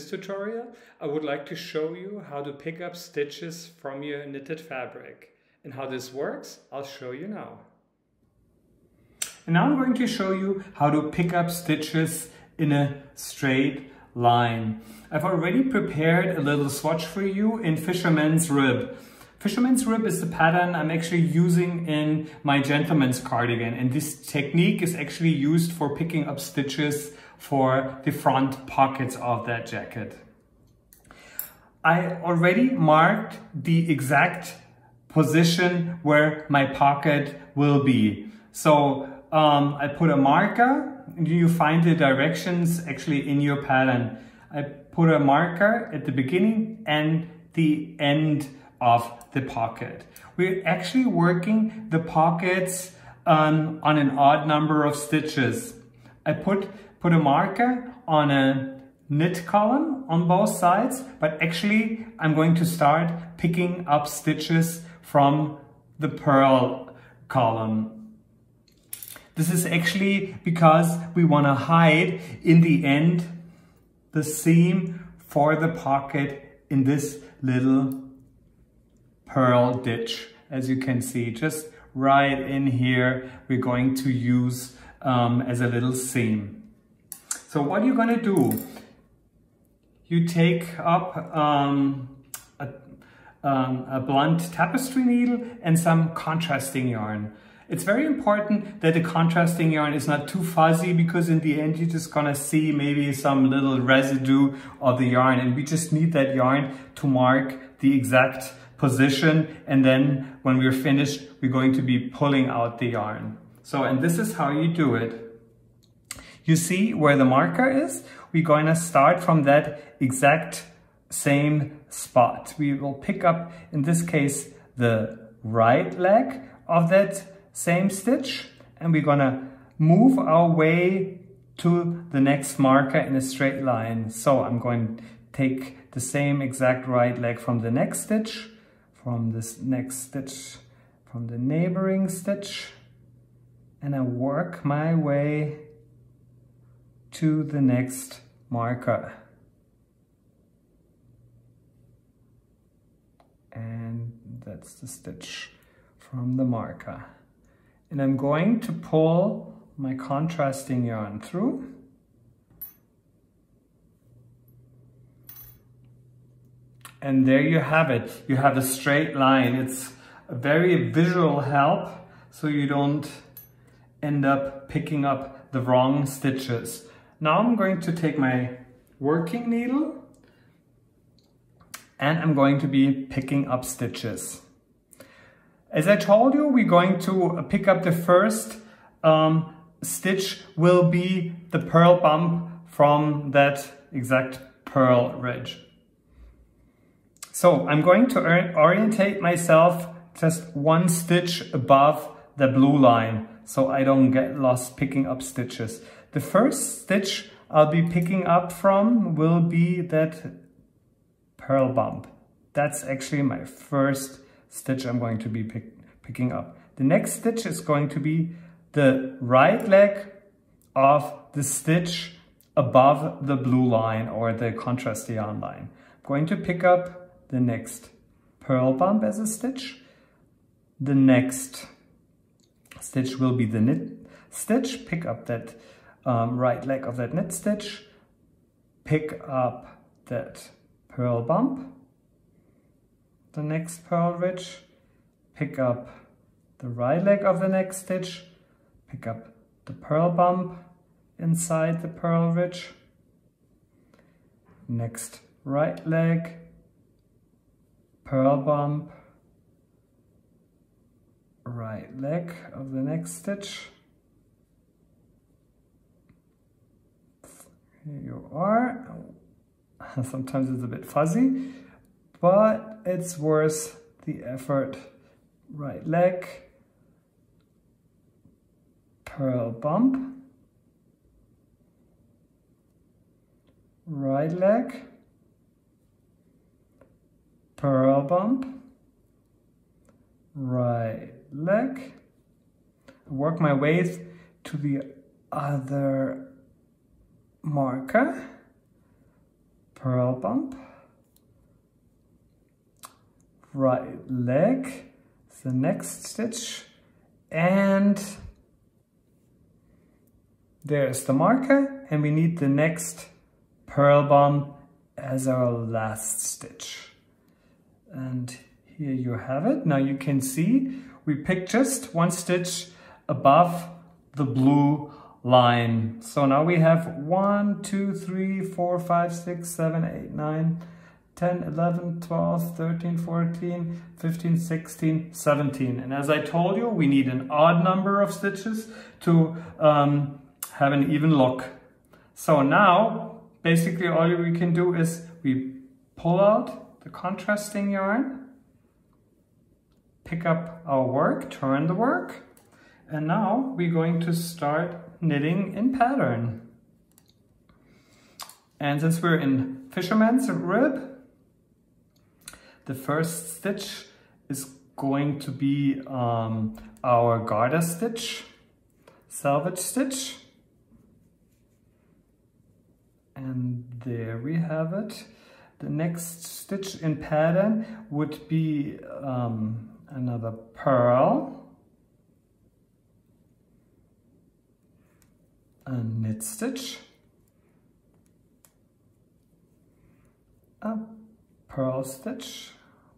this tutorial, I would like to show you how to pick up stitches from your knitted fabric. And how this works, I'll show you now. And now I'm going to show you how to pick up stitches in a straight line. I've already prepared a little swatch for you in Fisherman's Rib. Fisherman's Rib is the pattern I'm actually using in my Gentleman's Cardigan, and this technique is actually used for picking up stitches for the front pockets of that jacket. I already marked the exact position where my pocket will be. So I put a marker, and you find the directions actually in your pattern. I put a marker at the beginning and the end of the pocket. We're actually working the pockets on an odd number of stitches. I put a marker on a knit column on both sides, but actually I'm going to start picking up stitches from the purl column. This is actually because we want to hide in the end the seam for the pocket in this little purl ditch. As you can see, just right in here, we're going to use as a little seam. So what you're going to do, you take up a blunt tapestry needle and some contrasting yarn. It's very important that the contrasting yarn is not too fuzzy, because in the end you're just gonna see maybe some little residue of the yarn, and we just need that yarn to mark the exact position, and then when we're finished we're going to be pulling out the yarn. So, and this is how you do it. You see where the marker is? We're going to start from that exact same spot. We will pick up, in this case, the right leg of that same stitch, and we're gonna move our way to the next marker in a straight line. So I'm going to take the same exact right leg from the next stitch, from this next stitch, from the neighboring stitch, and I work my way to the next marker. And that's the stitch from the marker. And I'm going to pull my contrasting yarn through. And there you have it. You have a straight line. It's a very visual help, so you don't end up picking up the wrong stitches. Now I'm going to take my working needle and I'm going to be picking up stitches. As I told you, we're going to pick up the first stitch will be the purl bump from that exact purl ridge. So I'm going to orientate myself just one stitch above the blue line, so I don't get lost picking up stitches. The first stitch I'll be picking up from will be that purl bump. That's actually my first stitch I'm going to be picking up. The next stitch is going to be the right leg of the stitch above the blue line or the contrast yarn line. I'm going to pick up the next purl bump as a stitch. The next stitch will be the knit stitch. Pick up that right leg of that knit stitch. Pick up that purl bump. The next purl ridge, pick up the right leg of the next stitch, pick up the purl bump inside the purl ridge, next right leg, purl bump, right leg of the next stitch. Here you are. Sometimes it's a bit fuzzy, but it's worth the effort. Right leg, purl bump, right leg, purl bump, right leg. Work my way to the other marker, purl bump, right leg, the next stitch, and there's the marker, and we need the next purl bump as our last stitch. And here you have it. Now you can see we picked just one stitch above the blue line. So now we have 1, 2, 3, 4, 5, 6, 7, 8, 9, 10, 11, 12, 13, 14, 15, 16, 17. And as I told you, we need an odd number of stitches to have an even look. So now, basically all we can do is we pull out the contrasting yarn, pick up our work, turn the work, and now we're going to start knitting in pattern. And since we're in fisherman's rib, the first stitch is going to be our garter stitch, selvage stitch. And there we have it. The next stitch in pattern would be another purl, a knit stitch, a purl stitch,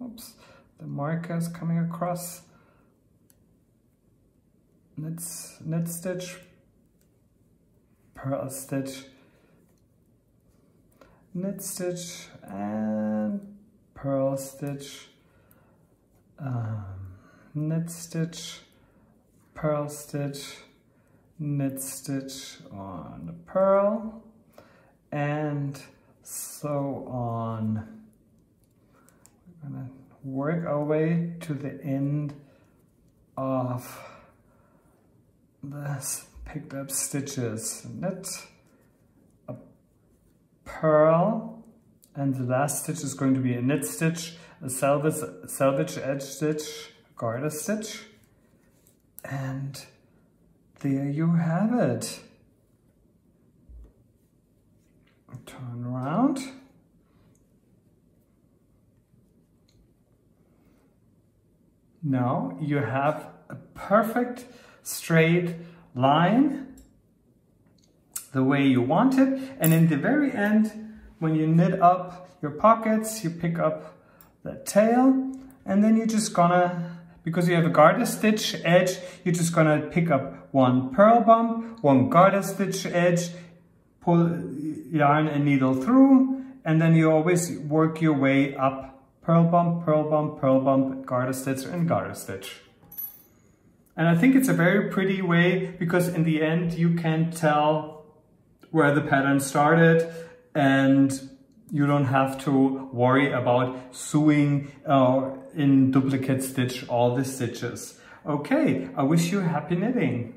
oops, the marker is coming across, knit stitch, purl stitch, knit stitch, and purl stitch, knit stitch, purl stitch, knit stitch on the purl, and so on. We're gonna work our way to the end of this picked up stitches. Knit, a purl, and the last stitch is going to be a knit stitch, a selvage edge stitch, garter stitch, and there you have it. Turn around. Now you have a perfect straight line the way you want it, and in the very end, when you knit up your pockets, you pick up the tail, and then you're just gonna, because you have a garter stitch edge, you're just gonna pick up one purl bump, one garter stitch edge, pull yarn and needle through, and then you always work your way up. Purl bump, purl bump, purl bump, garter stitch, and garter stitch. And I think it's a very pretty way, because in the end you can tell where the pattern started, and you don't have to worry about sewing in duplicate stitch all the stitches. Okay, I wish you happy knitting.